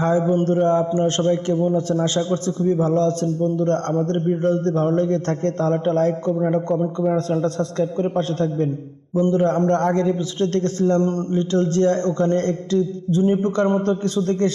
High বন্ধুরা, আপনারা সবাই কেমন আছেন? আশা করছি খুবই ভালো আছেন। বন্ধুরা, আমাদের ভিডিওটা যদি ভালো লেগে থাকে তাহলে একটা লাইক করবেন, একটা কমেন্ট করবেন, আর চ্যানেলটা সাবস্ক্রাইব করে পাশে থাকবেন। বন্ধুরা, আমরা আগের এপিসোডে দেখেছিলাম লিটল জিয়া ওখানে একটি জুনি পোকার মতো কিছু দেখে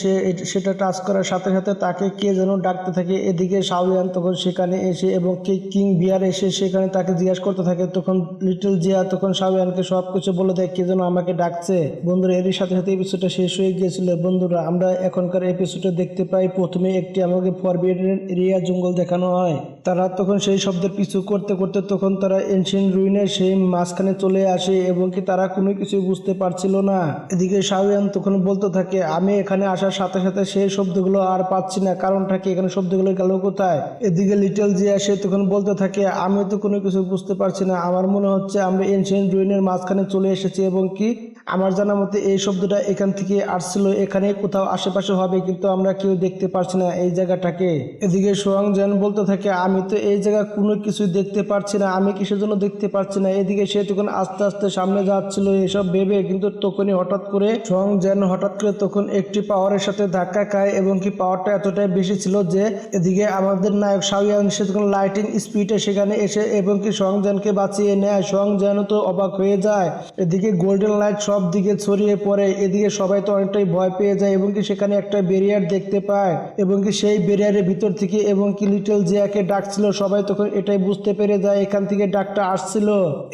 সেটা টাচ করার সাথে সাথে তাকে কে যেন ডাকতে থাকে। এদিকে শাওয়ান তখন সেখানে এসে এবং কিং বিয়ার এসে সেখানে তাকে জিজ্ঞাসা করতে থাকে। তখন লিটল জিয়া তখন শাওয়ানকে সবকিছু বলে দেয় কে যেন আমাকে ডাকছে। বন্ধুরা, এরই সাথে সাথে এপিসোডটা শেষ হয়ে গিয়েছিল। বন্ধুরা, আমরা এখনকার এপিসোডে দেখতে পাই প্রথমে একটি আমাকে ফরবিডেন এরিয়া জঙ্গল দেখানো হয়। তারা তখন সেই শব্দের পিছু করতে করতে তখন তারা এনশিয়েন্ট রুইনের সেই মাঝখানে চলে আসে এবং কি তারা কোনো কিছু বুঝতে পারছিল না। এদিকে শাওয়ান তখন বলতে থাকে আমি এখানে আসার সাথে সাথে সেই শব্দগুলো আর পাচ্ছি না, কারণটা কি, এখানে শব্দগুলো গেল কোথায়? এদিকে লিটল জিয়া সে তখন বলতে থাকে আমি তো কোনো কিছু বুঝতে পারছি না, আমার মনে হচ্ছে আমরা এনশিয়েন্ট রুইনের মাঝখানে চলে এসেছি এবং কি আমার জানা মতে এই শব্দটা এখান থেকে আসছিল, এখানে কোথাও আশেপাশে হবে, কিন্তু আমরা কেউ দেখতে পারছি না এই জায়গাটাকে। এদিকে সোয়াং জ্যান বলতে থাকে আমি তো এই জায়গা কোনো কিছু দেখতে পারছি না, আমি কিসের জন্য দেখতে পারছি না। এদিকে সে তখন আস্তে আস্তে সামনে যাচ্ছিল এসব ভেবে, কিন্তু তখনই হঠাৎ করে সোয়াং জ্যান হঠাৎ করে তখন একটি পাওয়ারের সাথে ধাক্কা খায় এবং কি পাওয়ারটা এতটাই বেশি ছিল যে এদিকে আমাদের নায়ক শাওয়ান সে তখন লাইটিং স্পিডে সেখানে এসে এবং কি সোয়াং জ্যানকে বাঁচিয়ে নেয়। সোয়াং জ্যান তো অবাক হয়ে যায়। এদিকে গোল্ডেন লাইট সব দিকে ছড়িয়ে পড়ে, এদিকে সবাই তো অনেকটাই ভয় পেয়ে যায় এবং কি সেখানে একটা ব্যারিয়ার দেখতে পায় এবং কি সেই ব্যারিয়ারের ভিতর থেকে এবং কি লিটল জিয়াকে ডাকছিল। সবাই তখন এটাই বুঝতে পেরে যায় এখান থেকে ডাকটা আসছিল।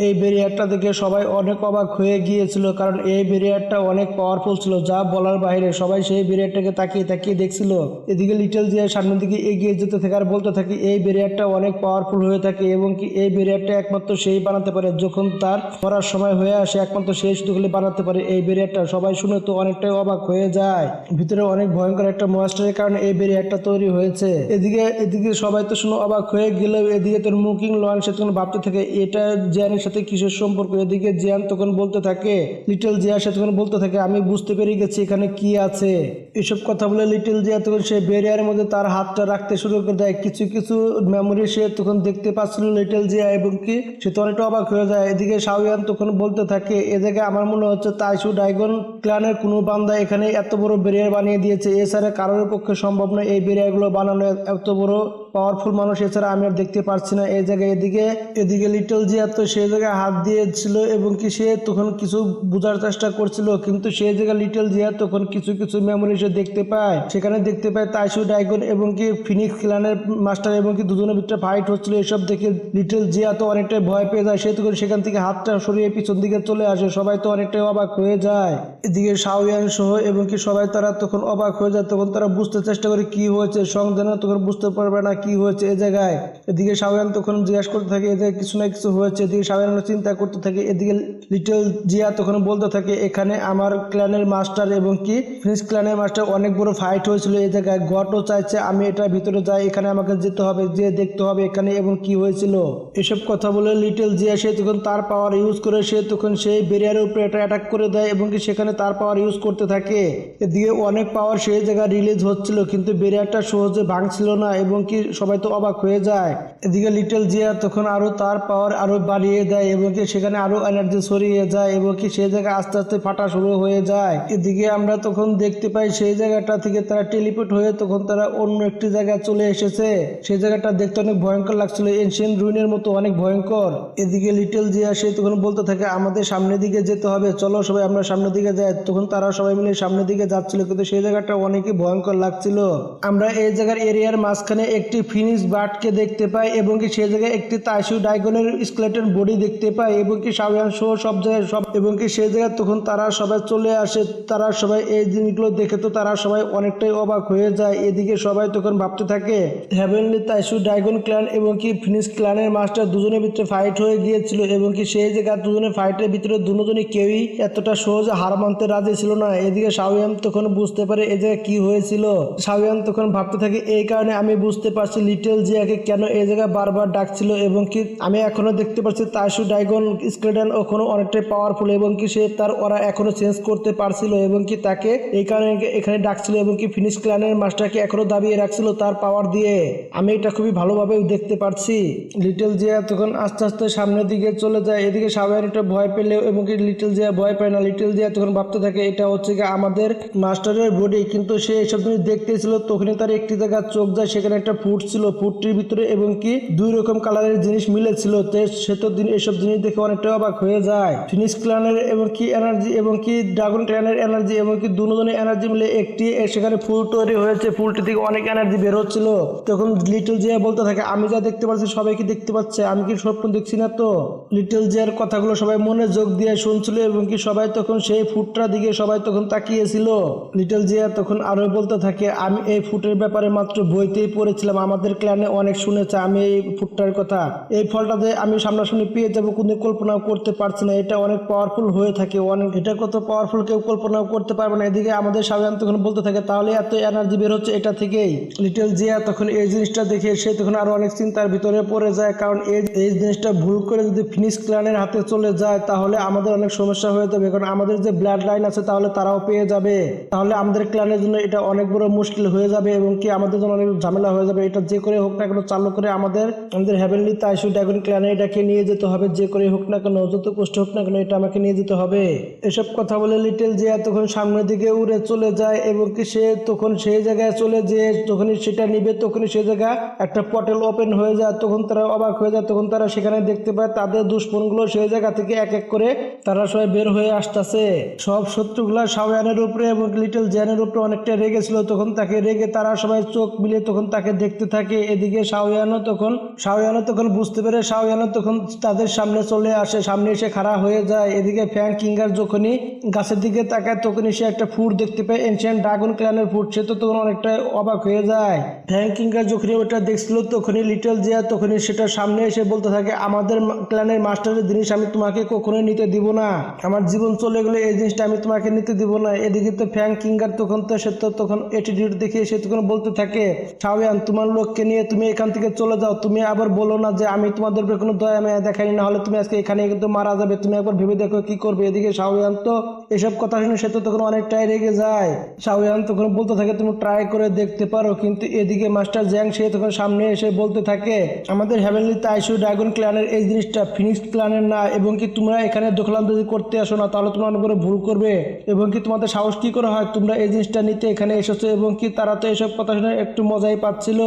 এই ব্যারিয়ারটা দেখে সবাই অনেক অবাক হয়ে গিয়েছিল, কারণ এই ব্যারিয়ারটা অনেক পাওয়ারফুল ছিল যা বলার বাইরে। সবাই সেই ব্যারিয়ারটাকে তাকিয়ে তাকিয়ে দেখছিল। এদিকে লিটল জিয়া সামনের দিকে এগিয়ে যেতে থাকে আর বলতে থাকে এই ব্যারিয়ারটা অনেক পাওয়ারফুল হয়ে থাকে এবং কি এই ব্যারিয়ারটা একমাত্র সেই বানাতে পারে, যখন তার মরার সময় হয়ে আসে একমাত্র সেই শুধু বানাতে পারে এই ব্যারিয়ারটা। সবাই শুনে তো অনেকটাই অবাক হয়ে যায়, ভিতরে অনেক ভয়ঙ্কর একটা মনস্টারের কারণে এই ব্যারিয়ারটা তৈরি হয়েছে। এদিকে সবাই তো শুনে অবাক হয়ে গেলেও এদিকে তোর মুকিং লন সে তখন ভাবতে থাকে এটা জিয়ানের সাথে কিসের সম্পর্ক। এদিকে জিয়ান তখন বলতে থাকে লিটল জিয়া সে তখন বলতে থাকে আমি বুঝতে পেরে গেছি এখানে কি আছে। এসব কথা বলে লিটল জিয়া তখন সে ব্যারিয়ারের মধ্যে তার হাতটা রাখতে শুরু করে দেয়। কিছু কিছু মেমোরি সে তখন দেখতে পাচ্ছিল লিটল জিয়া এবং কি সে তো অনেকটা অবাক হয়ে যায়। এদিকে শাওয়ান তখন বলতে থাকে এ জায়গায় আমার মনে হচ্ছে তাইশু ড্রাগন ক্লানের কোনো বান্দা এখানে এত বড় ব্যারিয়ার বানিয়ে দিয়েছে, এছাড়া কারোর পক্ষে সম্ভব নয় এই ব্যারিয়ারগুলো বানানো। এত বড় পাওয়ারফুল মানুষ এছাড়া আমি আর দেখতে পারছি না এই জায়গায়। এদিকে লিটল জিয়া তো সেই জায়গায় হাত দিয়েছিল এবং কি সে তখন কিছু বোঝার চেষ্টা করছিল, কিন্তু সেই জায়গায় লিটল জিয়া তখন কিছু কিছু মেমোরি সে দেখতে পায়। সেখানে দেখতে পায় তাইশু ড্রাগন এবং কি ফিনিক্স ক্লানের মাস্টার এবং কি দুজনের ভিতরে ফাইট হচ্ছিল। এসব দেখে লিটল জিয়া তো অনেকটাই ভয় পেয়ে যায়, সে তখন সেখান থেকে হাতটা সরিয়ে পিছন দিকে চলে আসে। সবাই তো অনেকটাই অবাক হয়ে যায়। এদিকে শাওয়ান সহ এবং কি সবাই তারা তখন অবাক হয়ে যায়। তখন তারা বুঝতে চেষ্টা করে কি হয়েছে, সংজানা তখন বুঝতে পারবে না কি হয়েছে এই জায়গায়। এদিকে শাওয়ান তখন জিজ্ঞাসা করতে থাকে এদিকে কিছু না কিছু হয়েছে। এদিকে শাওয়ান চিন্তা করতে থাকে। এদিকে লিটল জিয়া তখন বলতে থাকে এখানে আমার ক্ল্যানের মাস্টার এবং কি ফিনিক্স ক্ল্যানের মাস্টার অনেক বড় ফাইট হয়েছিল এই জায়গায়। গটও চাইছে আমি এটার ভিতরে যাই, এখানে আমাকে যেতে হবে, যে দেখতে হবে এখানে এবং কি হয়েছিল। এসব কথা বলে লিটল জিয়া সে তখন তার পাওয়ার ইউজ করে সে তখন সেই ব্যারিয়ারের উপরে একটা অ্যাটাক করে দেয় এবং কি সেখানে তার পাওয়ার ইউজ করতে থাকে। এদিকে অনেক পাওয়ার সেই জায়গায় রিলিজ হচ্ছিল, কিন্তু ব্যারিয়ারটা সহজে ভাঙছিল না এবং কি সবাই তো অবাক হয়ে যায়। এদিকে লিটল জিয়া তখন আরো তার পাওয়ার আরো বাড়িয়ে দেয় এবং কি সেখানে আরো এনার্জি ছড়িয়ে যায় এবং কি সেই জায়গায় আস্তে আস্তে ফাটা শুরু হয়ে যায়। এদিকে আমরা তখন দেখতে পাই সেই জায়গাটা থেকে তারা টেলিপোর্ট হয়ে তখন তারা অন্য একটি জায়গায় চলে এসেছে। সেই জায়গাটা দেখতে অনেক ভয়ঙ্কর লাগছিল, এনশিয়েন্ট রুইনের মতো অনেক ভয়ঙ্কর। এদিকে লিটল জিয়া সে তখন বলতে থাকে আমাদের সামনের দিকে যেতে হবে, চলো সবাই আমরা সামনের দিকে যাই। তখন তারা সবাই মিলে সামনের দিকে যাচ্ছিল, কিন্তু সেই জায়গাটা অনেকই ভয়ঙ্কর লাগছিল। আমরা এই জায়গার এরিয়ার মাঝখানে একটি ফিনিক্স বার্ডকে দেখতে পাই এবং কি সেই জায়গায় একটি তাইশু ড্রাগনের স্কেলেটন বডি দেখতে পাই এবং কি শাওয়ান সহ সব জায়গায় সব এবং কি সেই জায়গায় তখন তারা সবাই চলে আসে। তারা সবাই এই জিনিসগুলো দেখে তো তারা সবাই অনেকটাই অবাক হয়ে যায়। এদিকে সবাই তখন ভাবতে থাকে হেভেনলি তাইশু ড্রাগন ক্ল্যান এবং কি ফিনিক্স ক্ল্যানের মাস্টার দুজনের ভিতরে ফাইট হয়ে গিয়েছিল এবং কি সেই জায়গায় দুজনের ফাইটের ভিতরে দুজনই কেউই এতটা সহজে হার মানতে রাজি ছিল না। এদিকে শাওয়ান তখন বুঝতে পারে এই জায়গায় কি হয়েছিল। শাওয়ান তখন ভাবতে থাকে এই কারণে আমি বুঝতে পারছি পারছি লিটল জিয়াকে কেন এই জায়গায় বারবার ডাকছিল এবং কি আমি এখনো দেখতে পাচ্ছি তাইশু ড্রাগন স্কেলেটন এখনো অনেকটাই পাওয়ারফুল এবং কি সে তার ওরা এখনো চেঞ্জ করতে পারছিল এবং কি তাকে এই কারণে এখানে ডাকছিল এবং কি ফিনিশ ক্ল্যানের মাস্টারকে এখনো দাবিয়ে রাখছিল তার পাওয়ার দিয়ে। আমি এটা খুবই ভালোভাবে দেখতে পাচ্ছি। লিটল জিয়া তখন আস্তে আস্তে সামনের দিকে চলে যায়, এদিকে সাবায়ান একটা ভয় পেলেও এবং কি লিটল জিয়া ভয় পায় না। লিটল জিয়া তখন ভাবতে থাকে এটা হচ্ছে কি আমাদের মাস্টারের বডি, কিন্তু সে এইসব জিনিস দেখতেছিল তখনই তার একটি জায়গা চোখ যায়, সেখানে একটা ফুট ছিল, ফুটটির ভিতরে এবং কি দুই রকম কালারের জিনিস মিলেছিল। সে তো এসব জিনিস দেখে অনেকটা অবাক হয়ে যায়। ফিনিশ ক্ল্যানের এবং কি এনার্জি এবং কি ড্রাগন ক্ল্যানের এনার্জি এবং কি দুজনের এনার্জি মিলে একটি সেখানে ফুল তৈরি হয়েছে, ফুলটি থেকে অনেক এনার্জি বের হচ্ছিল। তখন লিটল জিয়া বলতে থাকে আমি যা দেখতে পাচ্ছি সবাই কি দেখতে পাচ্ছে, আমি কি স্বপ্ন দেখছি না তো। লিটল জিয়ার কথাগুলো সবাই মনে যোগ দিয়ে শুনছিল এবং কি সবাই তখন সেই ফুটটার দিকে সবাই তখন তাকিয়েছিল। লিটল জিয়া তখন আরো বলতে থাকে আমি এই ফুটের ব্যাপারে মাত্র বইতেই পড়েছিলাম, আমাদের ক্ল্যানে অনেক শুনেছে আমি এই ফুটটার কথা, এই ফলটা যে আমি সামনাসামনি পেয়ে যাবো কিন্তু কল্পনাও করতে পারছি না, এটা অনেক পাওয়ারফুল হয়ে থাকে, অনেক এটা কত পাওয়ারফুল কেউ কল্পনাও করতে পারবে না। এদিকে আমাদের সাবায়ান তখন বলতে থাকে তাহলে এত এনার্জি বের হচ্ছে এটা থেকেই। লিটল জিয়া তখন এই জিনিসটা দেখে সে তখন আরো অনেক চিন্তার ভিতরে পড়ে যায়, কারণ এই জিনিসটা ভুল করে যদি ফিনিশ ক্ল্যানের হাতে চলে যায় তাহলে আমাদের অনেক সমস্যা হয়ে যাবে, কারণ আমাদের যে ব্লাড লাইন আছে তাহলে তারাও পেয়ে যাবে, তাহলে আমাদের ক্ল্যানের জন্য এটা অনেক বড় মুশকিল হয়ে যাবে এবং কি আমাদের জন্য অনেক ঝামেলা হয়ে যাবে। এটা যে করে হোক না কেন চালু করে আমাদের হেভেনলি তাইশু ড্রাগন ক্ল্যানে এটাকে নিয়ে যেতে হবে, যে করে হোক না কেন যত কষ্ট হোক না কেন এটা আমাকে নিয়ে যেতে হবে। এসব কথা বলে লিটল জিয়া তখন সামনের দিকে উড়ে চলে যায় এবং কি সে তখন সেই জায়গায় চলে যেয়ে যখনই সেটা নিবে তখনই সেই জায়গা একটা পটেল ওপেন হয়ে যায়, তখন তারা অবাক হয়ে যায়, তখন তারা সেখানে দেখতে পায় তাদের দুশ্মনগুলো সেই জায়গা থেকে এক এক করে তারা সবাই বের হয়ে আসতেছে। সব শত্রুগুলা শাওয়ানের উপরে এবং লিটল জিয়ানের উপরে অনেকটা রেগেছিল, তখন তাকে রেগে তারা সবাই চোখ মিলিয়ে তখন তাকে দেখতে থাকে। এদিকে শাওয়ানও তখন বুঝতে পেরে শাওয়ানও তখন তাদের সামনে চলে আসে, সামনে এসে খাড়া হয়ে যায়। এদিকে ফ্যাং কিঙ্গার যখনই গাছের দিকে তাকায় তখনই সে একটা ফুট দেখতে পায়, এনশিয়েন্ট ড্রাগন ক্ল্যানের ফুট, সে তো তখন অনেকটা অবাক হয়ে যায়। ফ্যাং কিঙ্গার যখনই ওটা দেখছিল তখনই লিটল জিয়া তখনই সেটা সামনে এসে বলতে থাকে আমাদের ক্ল্যানের মাস্টারের জিনিস আমি তোমাকে কখনোই নিতে দিব না, আমার জীবন চলে গেলে এই জিনিসটা আমি তোমাকে নিতে দিব না। এদিকে তো ফ্যাং কিঙ্গার তখন অ্যাটিটিউড দেখে সে তখন বলতে থাকে শাওয়ান তোমার লোককে নিয়ে তুমি এখান থেকে চলে যাও, তুমি আবার বলো না যে আমি তোমাদের উপরে কোনো দয়া মায়া দেখাই, না হলে তুমি আজকে এখানে কিন্তু মারা যাবে, তুমি একবার ভেবে দেখো কি করবে। এদিকে শাওয়ান তো এসব কথা শুনে সে তো তখন অনেকটাই রেগে যায়। শাওয়ান তখন বলতে থাকে তুমি ট্রাই করে দেখতে পারো, কিন্তু এদিকে মাস্টার জ্যাং সে তখন সামনে এসে বলতে থাকে আমাদের হেভেনলি তাইশু ড্রাগন ক্ল্যানের এই জিনিসটা ফিনিক্স ক্ল্যানের না, এবং কি তোমরা এখানে দখলন্দাজি করতে আসো না তাহলে তোমরা অনেক বড় ভুল করবে, এবং কি তোমাদের সাহস কি করে হয় তোমরা এই জিনিসটা নিতে এখানে এসেছো। এবং কি তারা তো এসব কথা শুনে একটু মজাই পাচ্ছিল।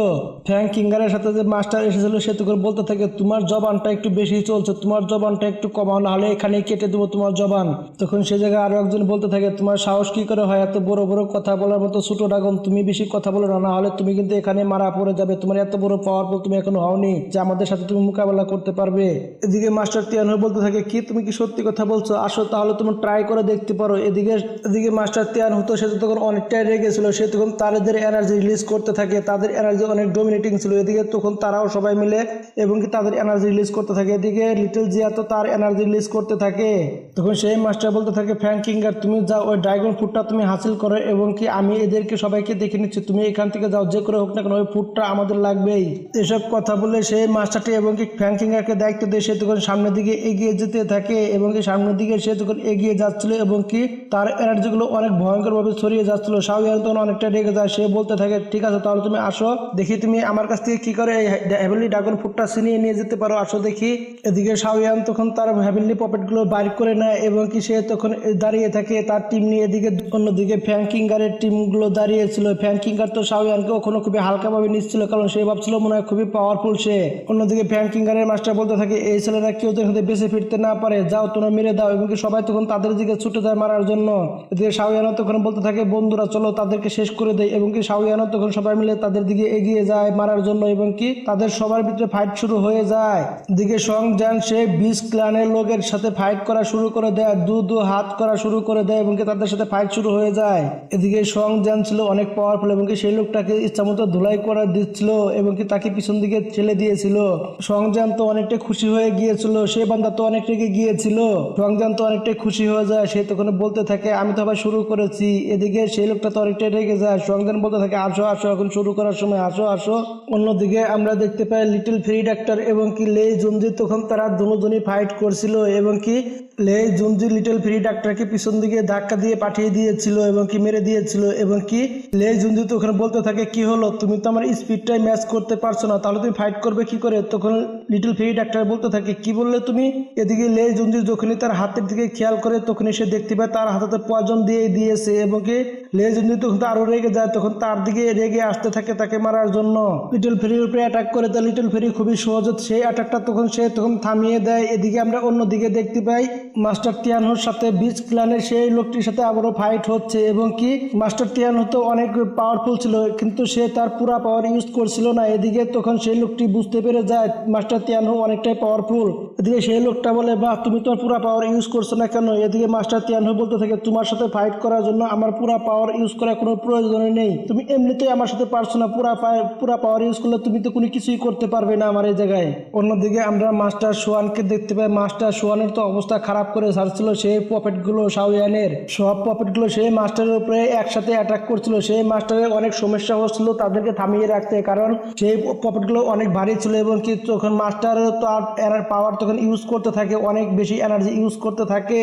ফ্যাং কিঙ্গারের সাথে যে মাস্টার এসেছিল সে তখন বলতে থাকে তোমার জবানটা একটু বেশি চলছে, তোমার জবানটা একটু কমাও, না হলে এখানেই কেটে দেবো তোমার জবান। তখন সে জায়গায় আরো একজন বলতে থাকে তোমার সাহস কি করে হয় এত বড় বড় কথা বলার মতো ছোট ড্রাগন, তুমি বেশি কথা বলো না, না হলে তুমি কিন্তু এখানে মারা পড়ে যাবে, তোমার এত বড় পাওয়ারফুল তুমি এখনো হওনি যে আমাদের সাথে তুমি মোকাবেলা করতে পারবে। এদিকে মাস্টার তিয়ান বলতে থাকে কি তুমি কি সত্যি কথা বলছো, আসো তাহলে তুমি ট্রাই করে দেখতে পারো। এদিকে মাস্টার তিয়ান হতো সে তখন অনেকটাই রেগেছিল, সে তখন তাদের এনার্জি রিলিজ করতে থাকে, তাদের এনার্জি অনেক ডোমিনেটিং ছিল। এদিকে তখন তারাও সবাই মিলে এবং কি তাদের এনার্জি রিলিজ করতে থাকে। এদিকে লিটল জিয়া তো তার এনার্জি রিলিজ করতে থাকে। তখন সেই মাস্টার বলতে থাকে ফ্যাং কিঙ্গার তুমি যাও ওই ড্রাগন ফুডটা তুমি হাসিল করো এবং কি আমি এদেরকে সবাইকে দেখে নিচ্ছি, তুমি এখান থেকে যাও, যে করে হোক না কেন ওই ফুডটা আমাদের লাগবেই। এসব কথা বলে সেই মাস্টারটি এবং কি ফ্যাং কিঙ্গারকে দায়িত্ব দিয়ে সে তখন সামনের দিকে এগিয়ে যেতে থাকে এবং কি সামনের দিকে সে তখন এগিয়ে যাচ্ছিল এবং কি তার এনার্জিগুলো অনেক ভয়ঙ্করভাবে ছড়িয়ে যাচ্ছিল। শাওয়ান তখন অনেকটা রেগে যায়, সে বলতে থাকে ঠিক আছে তাহলে তুমি আসো দেখি তুমি আমার কাছ থেকে কি করে এই হেভেনলি ড্রাগন ফুডটা ছিনিয়ে নিয়ে যেতে পারো, আসো দেখি। এদিকে শাওয়ান তখন তার হেভেনলি পকেটগুলো বাইর করে নেয় এবং কি সে তখন দাঁড়িয়ে থাকে তার টিম নিয়ে। এদিকে অন্যদিকে ফ্যাং কিঙ্গারের টিমগুলো দাঁড়িয়েছিল। ফ্যাং কিঙ্গার তো শাওয়ানকে ওখানে খুবই হালকাভাবে নিচ্ছিল, কারণ সে ভাবছিল মনে হয় খুবই পাওয়ারফুল সে। অন্যদিকে ফ্যাং কিঙ্গারের মাস্টার বলতে থাকে এই ছেলেরা কেউ তো এখানে বেঁচে ফিরতে না পারে, যাও তোমরা মেরে দাও, এবং কি সবাই তখন তাদের দিকে ছুটে যায় মারার জন্য। এদিকে শাওয়ানও তখন বলতে থাকে বন্ধুরা চলো তাদেরকে শেষ করে দেয়, এবং কি শাওয়ানও তখন সবাই মিলে তাদের দিকে এগিয়ে যায় মারার জন্য, এবং কি তাদের সবার ভিতরে ফাইট শুরু হয়ে যায়। এদিকে সং জ্যান সে 20 ক্ল্যানের লোকের সাথে ফাইট করা শুরু করে দেয়, দু হাত করা শুরু করে দেয় এবং কি তাদের সাথে ফাইট শুরু হয়ে যায়। এদিকে সং জ্যান ছিল অনেক পাওয়ারফুল এবং কি সেই লোকটাকে ইচ্ছামতো ধুলাই করে দিচ্ছিল এবং কি তাকে পিছন দিকে ঠেলে দিয়েছিল। সং জ্যান তো অনেকটা খুশি হয়ে গিয়েছিল, সে বান্দা তো অনেক রেগে গিয়েছিল। সং জ্যান তো অনেকটাই খুশি হয়ে যায়, সে তখন বলতে থাকে আমি তো আবার শুরু করেছি। এদিকে সেই লোকটা তো অনেকটাই রেগে যায়। সং জ্যান বলতে থাকে আসো আসো এখন শুরু করার সময় আসো, আসো। অন্যদিকে আমরা দেখতে পাই লিটল ফেরি ডাক্তার এবং কি লেই জুনজি তখন তারা দুজনই ফাইট করছিল এবং কি লেই জুনজি লিটল ফেরি ডাক্তারকে পিছন দিকে ধাক্কা দিয়ে পাঠিয়ে দিয়েছিল এবং কি মেরে দিয়েছিল এবং কি লেই জুনজি তখন বলতে থাকে কি হলো, তুমি তো আমার স্পিডটাই ম্যাচ করতে পারছো না, তাহলে তুমি ফাইট করবে কি করে? তখন লিটল ফেরি ডাক্তার বলতে থাকে কি বললে তুমি? এদিকে লেই জুনজি যখনই তার হাতের দিকে খেয়াল করে তখনই সে দেখতে পায় তার হাতে পয়জন দিয়ে দিয়েছে এবং কি লেই জুনজি তখন আরো রেগে যায়, তখন তার দিকে রেগে আসতে থাকে তাকে মারার জন্য। লিটল ফেরির উপরে অ্যাটাক করে দেয়। লিটল ফেরি খুবই সহজে সেই অ্যাটাকটা তখন থামিয়ে দেয়। এদিকে আমরা অন্যদিকে দেখতে পাই মাস্টার তিয়ানহোর সাথে বিচ ক্লানের সেই লোকটির সাথে আবারও ফাইট হচ্ছে এবং কি মাস্টার তিয়ানহো তো অনেক পাওয়ারফুল ছিল কিন্তু সে তার পুরা পাওয়ার ইউজ করছিল না। এদিকে তখন সেই লোকটি বুঝতে পেরে যায় মাস্টার তিয়ানহো অনেকটাই পাওয়ারফুল। এদিকে সেই লোকটা বলে, বাহ, তুমি তো পুরা পাওয়ার ইউজ করছো না কেন? এদিকে মাস্টার তিয়ানহো বলতে থাকে, তোমার সাথে ফাইট করার জন্য আমার পুরা পাওয়ার ইউজ করার কোনো প্রয়োজনই নেই, তুমি এমনিতেই আমার সাথে পারছো না, পুরা পাওয়ার ইউজ করলে তুমি তো কোনো কিছুই করতে পারবে না আমার এই জায়গায়। অন্যদিকে আমরা মাস্টার সোয়ানকে দেখতে পাই। মাস্টার সোয়ানের তো অবস্থা খারাপ করে ছাড়ছিল, সেই পপেটগুলো শাওয়ানের সব পপেটগুলো সেই মাস্টারের উপরে একসাথে অ্যাটাক করছিল। সেই মাস্টারের অনেক সমস্যা হচ্ছিল তাদেরকে থামিয়ে রাখতে, কারণ সেই পপেটগুলো অনেক ভারী ছিল এবং কি তখন মাস্টার তার পাওয়ার তখন ইউজ করতে থাকে, অনেক বেশি এনার্জি ইউজ করতে থাকে।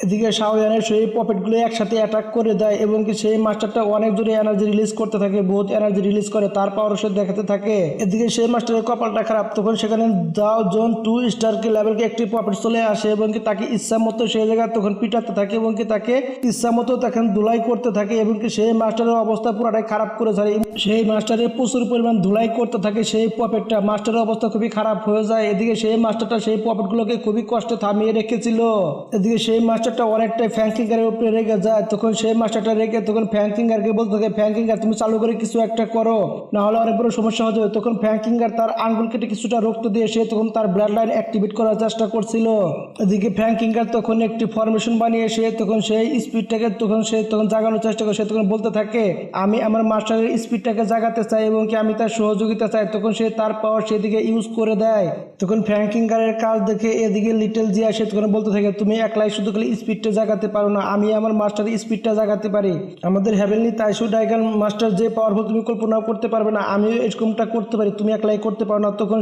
এদিকে শাওয়ানের সেই পপেটগুলো একসাথে অ্যাটাক করে দেয় এবং কি সেই মাস্টারটা অনেক জোরে এনার্জি রিলিজ করতে থাকে, বহুত এনার্জি রিলিজ করে, তার পাওয়ার সে দেখাতে থাকে। এদিকে সেই মাস্টারের কপালটা খারাপ, তখন সেখানে দাও জোন 2 স্টারকে লেভেলকে একটি পপেট চলে আসে এবং কি তাকে ইচ্ছা মতো সেই জায়গায় তখন পিটাতে থাকে এবং কি তাকে ইচ্ছা মতো তখন ধুলাই করতে থাকে এবং কি সেই মাস্টারের অবস্থা পুরাটাই খারাপ করে ছাড়ে। সেই মাস্টারের প্রচুর পরিমাণ ধুলাই করতে থাকে সেই পপেটটা, মাস্টারের অবস্থা খুবই খারাপ হয়ে যায়। এদিকে সেই মাস্টারটা সেই পপেটগুলোকে খুবই কষ্টে থামিয়ে রেখেছিল। এদিকে সেই মাস্টারটা অনেকটাই ফ্র্যাঙ্কিঙ্গারের উপরে রেগে যায়, তখন সেই মাস্টারটা রেগে তখন ফ্র্যাঙ্কিঙ্গারকে বলতে থাকে, ফ্র্যাঙ্কিঙ্গার তুমি চালু করে কিছু একটা করো, না হলে অনেক বড় সমস্যা হয়ে যাবে। তখন ফ্র্যাঙ্কিঙ্গার তার আঙ্গুল কেটে কিছুটা রক্ত দিয়ে সে তখন তার ব্লাড লাইন অ্যাক্টিভেট করার চেষ্টা করছিল। এদিকে ফ্র্যাঙ্কিঙ্গার তখন একটি ফরমেশন বানিয়ে সে তখন সেই স্পিডটাকে তখন জাগানোর চেষ্টা করে। সে তখন বলতে থাকে, আমি আমার মাস্টারের স্পিডটাকে জাগাতে চাই এবং কি আমি তার সহযোগিতা চাই। তখন সে তার পাওয়ার সেদিকে ইউজ করে দেয়। তখন ফ্র্যাঙ্কিঙ্গারের কাজ দেখে এদিকে লিটল জিয়া সে তখন বলতে থাকে, তুমি একলাই শুধু খালি স্পিডটা জাগাতে পারো না, আমি আমার মাস্টারের স্পিডটা জাগাতে পারি। আমাদের হেভেনলি তাইশু ডাইগান মাস্টার যে পাওয়ারফুল তুমি কল্পনাও করতে পারবে না, আমিও এরকমটা করতে পারি, তুমি একলাই করতে পারো না। তখন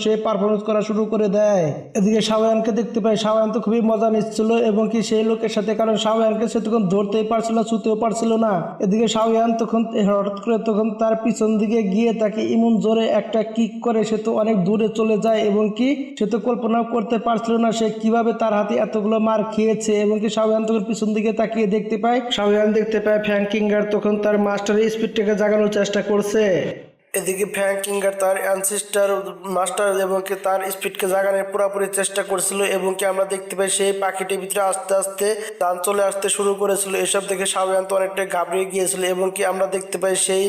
সে পারফরমেন্স করা শুরু করে দেয়। এদিকে শাওয়ানকে দেখতে পাই, শাওয়ান তো খুবই মজা নিচ্ছিল এবং কি সেই লোকের সাথে, কারণ শাওয়ানকে সে তখন ধরতেই পারছিল না, ছুতেও পারছিল না। এদিকে শাওয়ান তখন হঠাৎ করে তখন তার পিছন দিকে গিয়ে তাকে এমন জোরে একটা কিক করে, সে তো অনেক দূরে চলে যায় এবং কি সে তো কল্পনাও করতে পারছিল না সে কিভাবে তার হাতে এতগুলো মার খেয়েছে। এবং কি শাওয়ান তখন পিছন দিকে তাকিয়ে দেখতে পায়, শাওয়ান দেখতে পায় ফ্র্যাঙ্কিঙ্গার তখন তার মাস্টারের স্পিডটাকে জাগানোর চেষ্টা করছে। এদিকে ফ্র্যাঙ্কিঙ্গার তার অ্যানসেস্টার মাস্টার এবং কি তার স্পিডকে জাগানোর পুরোপুরি চেষ্টা করছিল এবং কি আমরা দেখতে পাই সেই পাখিটির ভিতরে আস্তে আস্তে দান চলে আসতে শুরু করেছিল। এসব দেখে শাওয়ান তো অনেকটা ঘাবড়িয়ে গিয়েছিল এবং কি আমরা দেখতে পাই সেই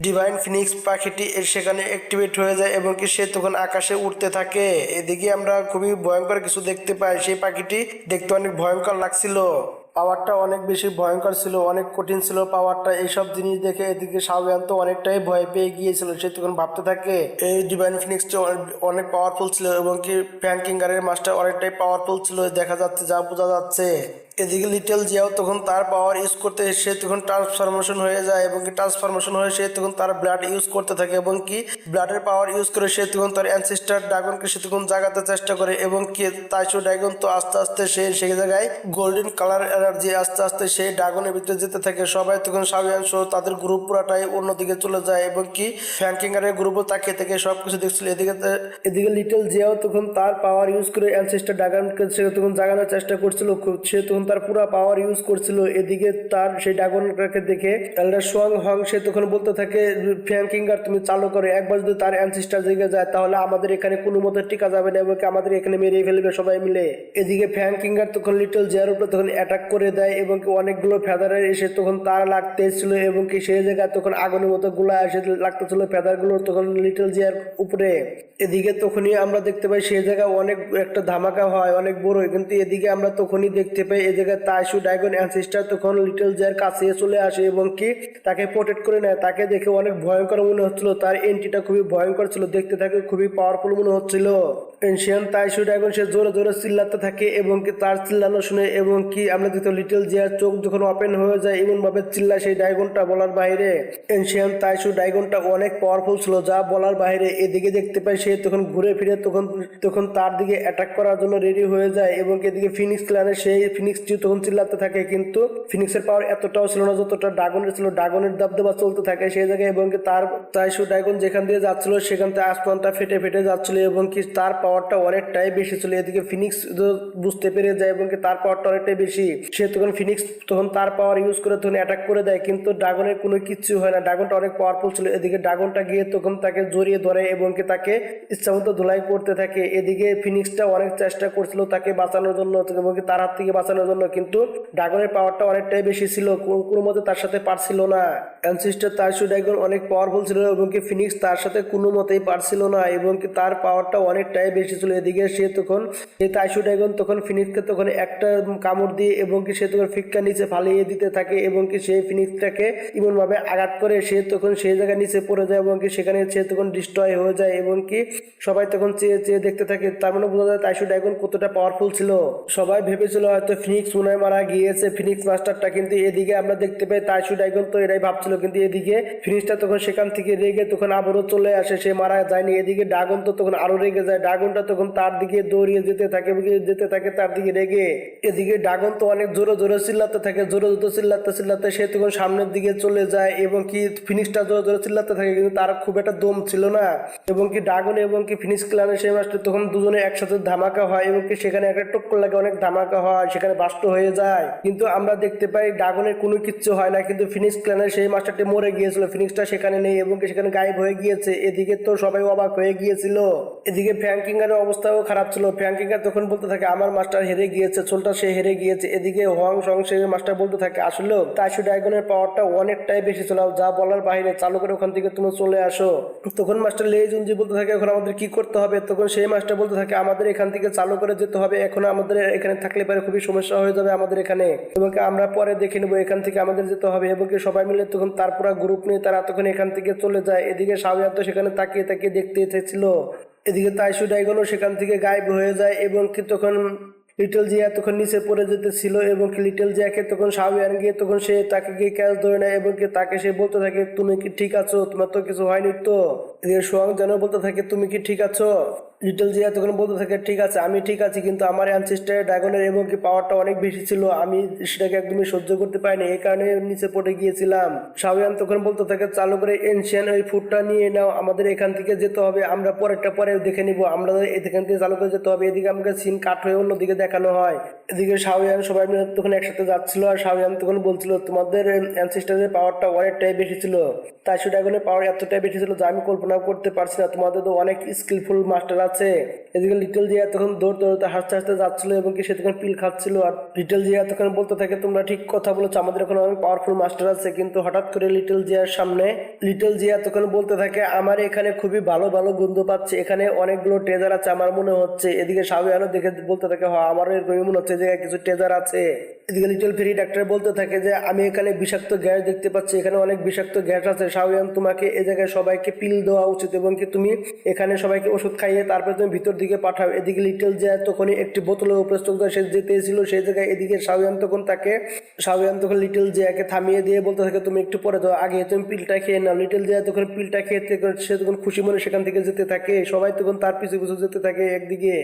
ডিভাইন ফিনিক্স পাখিটি সেখানে অ্যাক্টিভেট হয়ে যায় এবং কি সে তখন আকাশে উঠতে থাকে। এদিকে আমরা খুবই ভয়ঙ্কর কিছু দেখতে পাই, সেই পাখিটি দেখতে অনেক ভয়ঙ্কর লাগছিল, পাওয়ারটা অনেক বেশি ভয়ঙ্কর ছিল, অনেক কঠিন ছিল পাওয়ারটা। এইসব জিনিস দেখে এদিকে শাওয়ান তো অনেকটাই ভয় পেয়ে গিয়েছিল, সে তখন ভাবতে থাকে এই ডিভাইন ফিনিক্সটা অনেক পাওয়ারফুল ছিল এবং কি ফ্র্যাঙ্কিঙ্গারের মাস্টার অনেকটাই পাওয়ারফুল ছিল, দেখা যাচ্ছে, যা বোঝা যাচ্ছে। এদিকে লিটল জিয়াও তখন তার পাওয়ার ইউজ করতে সে তখন ট্রান্সফরমেশন হয়ে যায় এবং কি ট্রান্সফরমেশন হয়ে সে তখন তার ব্লাড ইউজ করতে থাকে এবং কি ব্লাডের পাওয়ার ইউজ করে সে তখন তার অ্যানসেস্টার ড্রাগনকে সে তখন জাগাতে চেষ্টা করে এবং কি তাইশু ড্রাগন তো আস্তে আস্তে সেই জায়গায় গোল্ডেন কালার এনার্জি আস্তে আস্তে সেই ড্রাগনের ভিতরে যেতে থাকে। সবাই তখন শাওয়ান সহ তাদের গ্রুপ পুরাটাই অন্যদিকে চলে যায় এবং কি ফ্র্যাঙ্কিঙ্গারের গ্রুপও তাকিয়ে থেকে সবকিছু দেখছিল। এদিকে লিটল জিয়াও তখন তার পাওয়ার ইউজ করে অ্যানসেস্টার ড্রাগনকে সে তখন জাগানোর চেষ্টা করছিল, সে তখন তার পুরো পাওয়ার ইউজ করছিল। এদিকে তার সেই ড্রাগনটাকে দেখে এল্ডার সোয়াং হং সে তখন বলতে থাকে, ফ্র্যাঙ্কিঙ্গার তুমি চালু করে, একবার যদি তার অ্যানসেস্টার জেগে যায় তাহলে আমাদের এখানে কোনো মতে টিকা যাবে না এবং আমাদের এখানে মেরে ফেলবে সবাই মিলে। এদিকে ফ্র্যাঙ্কিঙ্গার তখন লিটল জিয়ার উপরে তখন অ্যাটাক করে দেয় এবং অনেকগুলো ফেদারের এসে তখন তার লাগতেছিল এবং কি সেই জায়গায় তখন আগুনের মতো গুলা এসে লাগতেছিল ফেদারগুলো তখন লিটল জিয়ার উপরে। এদিকে তখনই আমরা দেখতে পাই সেই জায়গায় অনেক একটা ধামাকা হয় অনেক বড়, কিন্তু এদিকে আমরা তখনই দেখতে পাই জায়গায় তাইশু ডাইগন অ্যানসিস্টার তখন লিটল জিয়ার কাছে চলে আসে এবং কি তাকে প্রোটেক্ট করে নেয়। তাকে দেখে অনেক ভয়ঙ্কর মনে হচ্ছিল, তার এন্ট্রিটা খুবই ভয়ঙ্কর ছিল, দেখতে থাকে খুবই পাওয়ারফুল মনে হচ্ছিল। এনশিয়ান তাইশু ড্রাগন সে জোরে জোরে চিল্লাতে থাকে এবং কি তার চিল্লানো শুনে এবং কি আমরা দেখতে লিটল জিয়ার চোখ যখন ওপেন হয়ে যায় এমন ভাবে চিল্লায় সেই ড্রাগনটা বলার বাইরে। এনশিয়ান তাইশু ড্রাগনটা অনেক পাওয়ারফুল ছিল যা বলার বাইরে। এদিকে দেখতে পাই সে তখন ঘুরে ফিরে তখন তার দিকে অ্যাটাক করার জন্য রেডি হয়ে যায় এবং এদিকে ফিনিক্স ক্ল্যানের সেই ফিনিক্স টিও তখন চিল্লাতে থাকে, কিন্তু ফিনিক্সের পাওয়ার এতটাও ছিল না যতটা ড্রাগনের ছিল। ড্রাগনের দাবদাবা চলতে থাকে সেই জায়গায় এবং কি তার তাইশু ড্রাগন যেখান দিয়ে যাচ্ছিল সেখান থেকে আসমানটা ফেটে ফেটে যাচ্ছিল এবং কি তার পাওয়ারটা অনেকটাই বেশি ছিল। এদিকে ফিনিক্স বুঝতে পেরে যায় এবং কি তার পাওয়ারটা অনেকটাই বেশি। সে তখন ফিনিক্স তখন তার পাওয়ার ইউজ করে তখন অ্যাটাক করে দেয়, কিন্তু ড্রাগনের কোনো কিচ্ছু হয় না, ড্রাগনটা অনেক পাওয়ারফুল ছিল। এদিকে ড্রাগনটা গিয়ে তখন তাকে জড়িয়ে ধরে এবং কি তাকে ইচ্ছামতো ধুলাই করতে থাকে। এদিকে ফিনিক্সটা অনেক চেষ্টা করছিল তাকে বাঁচানোর জন্য এবং কি তার হাত থেকে বাঁচানোর জন্য, কিন্তু ড্রাগনের পাওয়ারটা অনেকটাই বেশি ছিল, কোনো মতে তার সাথে পারছিল না। অ্যানসিস্টার তাইশু ড্রাগন অনেক পাওয়ারফুল ছিল এবং কি ফিনিক্স তার সাথে কোনো মতেই পারছিল না এবং কি তার পাওয়ারটা অনেকটাই বেশি ছিল। এদিকে সে তখন এই তাইশু ড্রাগন তখন ফিনিক্সকে তখন একটা কামড় দিয়ে এবং কি সে তখন ফিক্কা নিচে ফালিয়ে দিতে থাকে এবং কি সেই ফিনিক্সটাকে এমন ভাবে আঘাত করে সে তখন সেই জায়গায় নিচে পড়ে যায় এবং কি সেখানে সে তখন ডিস্ট্রয় হয়ে যায় এবং কি সবাই তখন চেয়ে চেয়ে দেখতে থাকে। তার মানে বোঝা যায় তাইশু ড্রাগন কতটা পাওয়ারফুল ছিল। সবাই ভেবেছিল হয়তো ফিনিক্স মনে হয় মারা গিয়েছে, ফিনিক্স মাস্টারটা, কিন্তু এদিকে আমরা দেখতে পাই তাইশু ড্রাগন তো এটাই ভাবছিল, কিন্তু এদিকে ফিনিক্সটা তখন সেখান থেকে রেগে তখন আবারও চলে আসে, সে মারা যায়নি। এদিকে ড্রাগন তো তখন আরো রেগে যায়, ড্রাগনটা তখন তার দিকে দৌড়িয়ে যেতে থাকে তার দিকে রেগে। এদিকে ড্রাগন তো অনেক জোরে জোরে চিল্লাতে থাকে, জোরে জোরে চিল্লাতে চিল্লাতে সে তখন সামনের দিকে চলে যায় এবং কি ফিনিক্সটা জোরে জোরে চিল্লাতে থাকে, কিন্তু তার খুব একটা দম ছিল না এবং কি ড্রাগন এবং কি ফিনিক্স ক্লানের সেই মাস্টার তখন দুজনে একসাথে ধামাকা হয় এবং কি সেখানে একটা টক্কর লাগে, অনেক ধামাকা হয়, সেখানে বাস্ট হয়ে যায়। কিন্তু আমরা দেখতে পাই ড্রাগনের কোনো কিচ্ছু হয় না, কিন্তু ফিনিক্স ক্লানের সেই মাস্টারটি মরে গিয়েছিল, ফিনিক্সটা সেখানে নেই এবং কি সেখানে গায়েব হয়ে গিয়েছে। এদিকে তো সবাই অবাক হয়ে গিয়েছিল। এদিকে ফ্র্যাঙ্কিংয়ের অবস্থাও খারাপ ছিল, ফ্র্যাঙ্কিংয়ার তখন বলতে থাকে আমার মাস্টার হেরে গিয়েছে, চোলটা সে হেরে গিয়েছে। এদিকে হোয়াং সং সে মাস্টার বলতে থাকে আসলেও তাইশু ড্রাগনের পাওয়ারটা অনেকটাই বেশি ছিল, যা বলার বাইরে, চালু করে ওখান থেকে তুমি চলে আসো। তখন মাস্টার লে জুনজি বলতে থাকে এখন আমাদের কি করতে হবে। তখন সেই মাস্টার বলতে থাকে আমাদের এখান থেকে চালু করে যেতে হবে, এখন আমাদের এখানে থাকলে পারে খুবই সমস্যা হয়ে যাবে আমাদের এখানে, এবং আমরা পরে দেখে নেবো, এখান থেকে আমাদের যেতে হবে। এবং সবাই মিলে তখন তার পুরো গ্রুপ নিয়ে তারা তখন এখান থেকে চলে যায়। এদিকে শাওয়ার তো সেখানে তাকিয়ে তাকিয়ে দেখতে এসেছিল। এদিকে তাইশু ড্রাগনও সেখান থেকে গায়েব হয়ে যায় এবং কি তখন লিটল জিয়া তখন নিচে পড়ে যেতেছিল এবং লিটল জিয়াকে তখন শাওয়ার গিয়ে তখন সে তাকে গিয়ে ক্যাচ ধরে নেয় এবং কি তাকে সে বলতে থাকে তুমি কি ঠিক আছো, তোমার তো কিছু হয়নি তো। এদিকে সোয়াং যেন বলতে থাকে তুমি কি ঠিক আছো। লিটল জিয়া তখন বলতে থাকে ঠিক আছে, আমি ঠিক আছি, কিন্তু আমার অ্যানসেস্টার ড্রাগনের এবং কি পাওয়ারটা অনেক বেশি ছিল, আমি সেটাকে একদমই সহ্য করতে পারিনি, এই কারণে নিচে পড়ে গিয়েছিলাম। শাওয়ান তখন বলতে থাকে চালু করে এনশিয়ান ওই ফুডটা নিয়ে নাও, আমাদের এখান থেকে যেতে হবে, আমরা পরেরটা পরে দেখে নিব, আমরা এখান থেকে চালু করে যেতে হবে। এদিকে আমাকে সিন কাট হয়ে অন্যদিকে দেখানো হয়। এদিকে শাওয়ান সবাই মিলে তখন একসাথে যাচ্ছিল আর শাওয়ান তখন বলছিল তোমাদের অ্যানসেস্টারের পাওয়ারটা অনেকটাই বেশি ছিল, তাইশু ড্রাগনের পাওয়ার এতটাই বেশি ছিল যা আমি কল্পনা করতে পারছি না, তোমাদের তো অনেক স্কিলফুল মাস্টার আছে। এদিকে লিটল জিয়া তখন দৌড়তে দৌড়তে হাসতে হাসতে যাচ্ছিল এবং কি সে তখন পিল খাচ্ছিল আর লিটল জিয়া তখন বলতে থাকে তোমরা ঠিক কথা বলেছো, আমাদের এখন অনেক পাওয়ারফুল মাস্টার আছে। কিন্তু হঠাৎ করে লিটল জিয়ার সামনে লিটল জিয়া তখন বলতে থাকে আমার এখানে খুবই ভালো ভালো গন্ধ পাচ্ছে, এখানে অনেকগুলো ট্রেজার আছে আমার মনে হচ্ছে। এদিকে শাওয়ানও দেখে বলতে থাকে হ্যাঁ আমারও এরকমই মনে হচ্ছে যে কিছু ট্রেজার আছে। এদিকে লিটল ফেরি ডাক্তার বলতে থাকে যে আমি এখানে বিষাক্ত গ্যাস দেখতে পাচ্ছি, এখানে অনেক বিষাক্ত গ্যাস আছে, শাওয়ান তোমাকে এই জায়গায় সবাইকে পিল দেওয়া উচিত এবং কি তুমি এখানে সবাইকে ওষুধ খাইয়ে তারপরে তুমি ভিতর দিকে পাঠাও। এদিকে লিটল জিয়া তখনই একটি বোতলের উপরে সে যেতেছিল সেই জায়গায়। এদিকে শাওয়ান তখন লিটল জিয়াকে থামিয়ে দিয়ে বলতে থাকে তুমি একটু পরে যাও, আগে তুমি পিলটা খেয়ে নাও। লিটল জিয়া তখন পিলটা খেয়ে সে তখন খুশি মনে সেখান থেকে যেতে থাকে, সবাই তখন তার পিছু পিছু যেতে থাকে একদিকে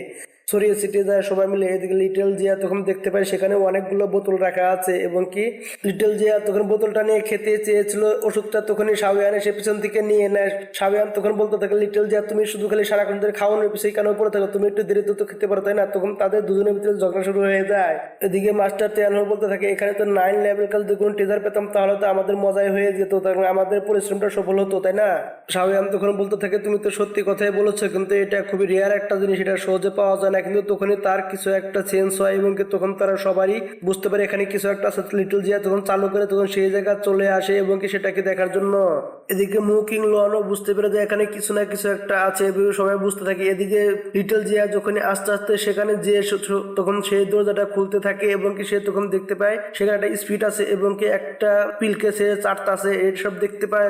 ছড়িয়ে ছিটিয়ে যায় সবাই মিলে। এদিকে লিটল জিয়া তখন দেখতে পায় সেখানে অনেকগুলো বোতল রাখা আছে এবং কি লিটল জিয়া তখন বোতলটা নিয়ে খেতে চেয়েছিল ওষুধটা, তখনই শাওয়ান সে পিছন থেকে নিয়ে নেয়। শাওয়ান তখন বলতে থাকে লিটল জিয়া তুমি শুধু খালি সারাক্ষণ ধরে খাওয়ানোর পিছিয়ে কেন পড়ে থাকো, তুমি একটু ধীরে তো খেতে পারো তাই না। তখন তাদের দুজনের ভিতরে ঝগড়া শুরু হয়ে যায়। এদিকে মাস্টার তিয়ানহো বলতে থাকে এখানে তো 9 লেভেল কাল দেখুন ট্রেজার পেতাম তাহলে তো আমাদের মজাই হয়ে যেত, তখন আমাদের পরিশ্রমটা সফল হতো তাই না। শাওয়ান তখন বলতে থাকে তুমি তো সত্যি কথাই বলেছো, কিন্তু এটা খুবই রেয়ার একটা জিনিস, এটা সহজে পাওয়া যায় না, না, কিন্তু তখনই তার কিছু একটা চেঞ্জ হয় এবং তখন তারা সবারই বুঝতে পারে এখানে কিছু একটা আছে। লিটল জিয়া তখন চালু করে তখন সেই জায়গা চলে আসে এবং সেটাকে দেখার জন্য। এদিকে মু কিং লনও বুঝতে পেরে যে এখানে কিছু না কিছু একটা আছে এবং সবাই বুঝতে থাকে। এদিকে লিটল জিয়া যখন আস্তে আস্তে সেখানে যে তখন সেই দরজাটা খুলতে থাকে এবং সে তখন দেখতে পায় সেখানে একটা স্পিড আছে এবং একটা পিলকে সে চাটতাছে, এইসব দেখতে পায়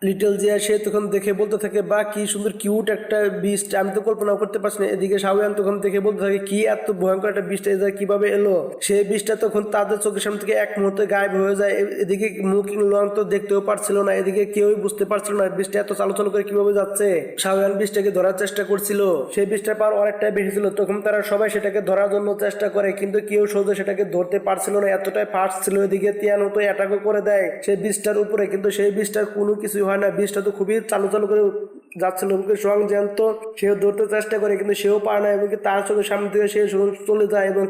লিটল জিয়া সে তখন দেখে বলতে থাকে বা কি সুন্দর কিউট একটা বিস্ট, আমি তো কল্পনা করতে পারছি না। এদিকে শাওয়ান তখন দেখে বলতে থাকে কি এত ভয়ঙ্কর একটা বিস্ট কিভাবে এলো। সেই বিস্টটা তখন তাদের চোখের সামনে থেকে এক মুহূর্তে গায়েব হয়ে যায়। এদিকে মুকিং লং তো দেখতেও পারছিল না, এদিকে কেউই বুঝতে পারছিল না বিস্টটা এত চালু করে কিভাবে যাচ্ছে। শাওয়ান বিস্টটাকে ধরার চেষ্টা করছিল, সেই বিস্টটার পাওয়ার অনেকটাই বেশি ছিল। তখন তারা সবাই সেটাকে ধরার জন্য চেষ্টা করে কিন্তু কেউ সোজা সেটাকে ধরতে পারছিল না, এতটাই ফাস্ট ছিল। এদিকে তিয়ানো তো অ্যাটাকও করে দেয় সেই বিস্টটার উপরে, কিন্তু সেই বিস্টটার কোনো কিছুই হয় না। বিস্টটা তো খুবই চালু করে যাচ্ছিল এবং সোয়াং জ্যান্ত সেও ধরতে চেষ্টা করে কিন্তু সেও পারে না এবং তার চোখের সামনে থেকে সে চলে যায় এবং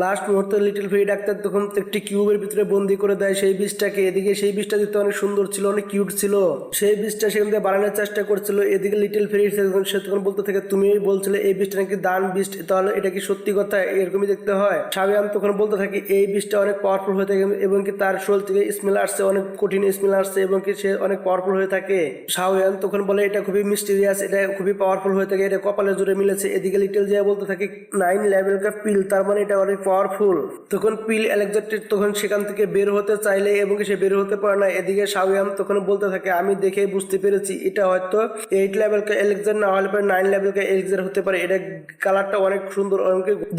লাস্ট মুহূর্তে লিটল ফেরি ডাক্তার তখন একটি কিউবের ভিতরে বন্দি করে দেয় সেই বীজটাকে। এদিকে সেই বীজটা দেখতে অনেক সুন্দর ছিল, অনেক কিউট ছিল, সেই বীজটা সেখান থেকে বানানোর চেষ্টা করছিল। এদিকে লিটল ফেরি সে তখন বলতে থাকে তুমি বলছিলে এই বীজটা নাকি দান বীজ, তাহলে এটা কি সত্যি কথা? এরকমই দেখতে হয়। শাওয়ান তখন বলতে থাকে এই বীজটা অনেক পাওয়ারফুল হয়ে থাকে এবং তার শরীর থেকে স্মেল আসছে, অনেক কঠিন স্মেল আসছে এবং সে অনেক পাওয়ারফুল হয়ে থাকে। শাওয়ান তখন বলে এটা খুবই মিস্টিরিয়াস, এটা খুবই পাওয়ারফুল হয়ে থাকে, এটা কপালের জোরে মিলেছে। এদিকে লিটল জিয়া বলতে থাকে 9 লেভেল কা পিল, তার মানে এটা অনেক পাওয়ারফুল। তখন পিল আলেকজান্ডার তখন সেখান থেকে বের হতে চাইলে এবং সে বের হতে পারে না। এদিকে শাওয়ান তখন বলতে থাকে আমি দেখে বুঝতে পেরেছি এটা হয়তো 8 লেভেল কা এলেকজান্ডার না হলে 9 লেভেল কা এলেকজান্ডার হতে পারে। এটা কালারটা অনেক সুন্দর,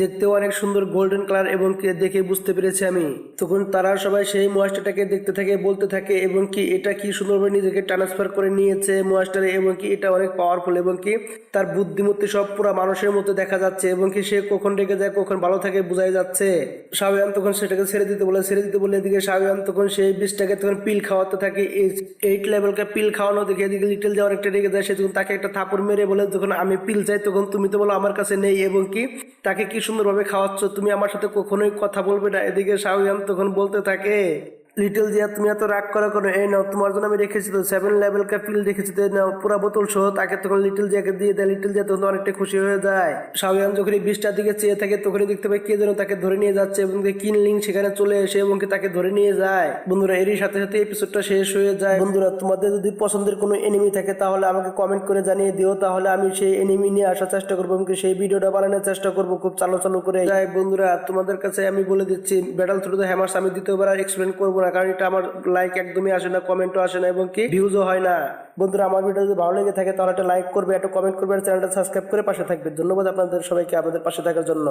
দেখতেও অনেক সুন্দর গোল্ডেন কালার এবং দেখে বুঝতে পেরেছি আমি। তখন তারা সবাই সেই ময়েস্টারটাকে দেখতে থাকে, বলতে থাকে এবং এটা কি সুন্দরভাবে নিজেকে ট্রান্সফার করে নিয়েছে ময়েস্টারে এবং এটা অনেক পাওয়ারফুল এবং তার বুদ্ধিমত্তি সব পুরো মানুষের মধ্যে দেখা যাচ্ছে এবং সে কখন রেগে যায় কখন ভালো থাকে বোঝাই যাচ্ছে। শাওয়ান তখন সেটাকে ছেড়ে দিতে বলে এদিকে শাওয়ান তখন সেই বিষটাকে তখন পিল খাওয়াতে থাকে। 8 লেভেল কা পিল খাওয়ানো দেখে এদিকে লিটল জিয়া অনেকটা রেগে যায়। সে তখন তাকে একটা থাপড় মেরে বলে যখন আমি পিল চাই তখন তুমি তো বলো আমার কাছে নেই এবং তাকে কি সুন্দরভাবে খাওয়াচ্ছ, তুমি আমার সাথে কখনোই কথা বলবে না। এদিকে শাওয়ান তখন বলতে থাকে লিটল জিয়া তুমি এত রাগ করা করো, এই নাও তোমার জন্য আমি রেখেছি তো 7 লেভেল কা পিল রেখেছি তো নাও পুরা বোতল সহ। তাকে তখন লিটল জিয়াকে দিয়ে দেয়। লিটল জিয়া তখন অনেকটা খুশি হয়ে যায়। শাওয়ান যখন এই বিষটার দিকে চেয়ে থাকে তখনই দেখতে পাই কে যেন তাকে ধরে নিয়ে যাচ্ছে এবং কিনলিং সেখানে চলে এসে এবং তাকে ধরে নিয়ে যায়। বন্ধুরা এরই সাথে সাথে এপিসোডটা শেষ হয়ে যায়। বন্ধুরা তোমাদের যদি পছন্দের কোনো এনিমি থাকে তাহলে আমাকে কমেন্ট করে জানিয়ে দিও, তাহলে আমি সেই এনিমি নিয়ে আসার চেষ্টা করবো এবং সেই ভিডিওটা বানানোর চেষ্টা করবো খুব চালু করে। যাই বন্ধুরা তোমাদের কাছে আমি বলে দিচ্ছি ব্যাটল থ্রু দ্য হ্যামার্স আমি দ্বিতীয়বার আর এক্সপ্লেন করবো না, কারণ এটা আমার লাইক একদমই আসে না, কমেন্টও আসে না এবং ভিউজও হয় না। বন্ধুরা আমার ভিডিও যদি ভালো লেগে থাকে তাহলে একটা লাইক করবে, একটা কমেন্ট করবে আর চ্যানেলটা সাবস্ক্রাইব করে পাশে থাকবে। ধন্যবাদ আপনাদের সবাইকে আমাদের পাশে থাকার জন্য।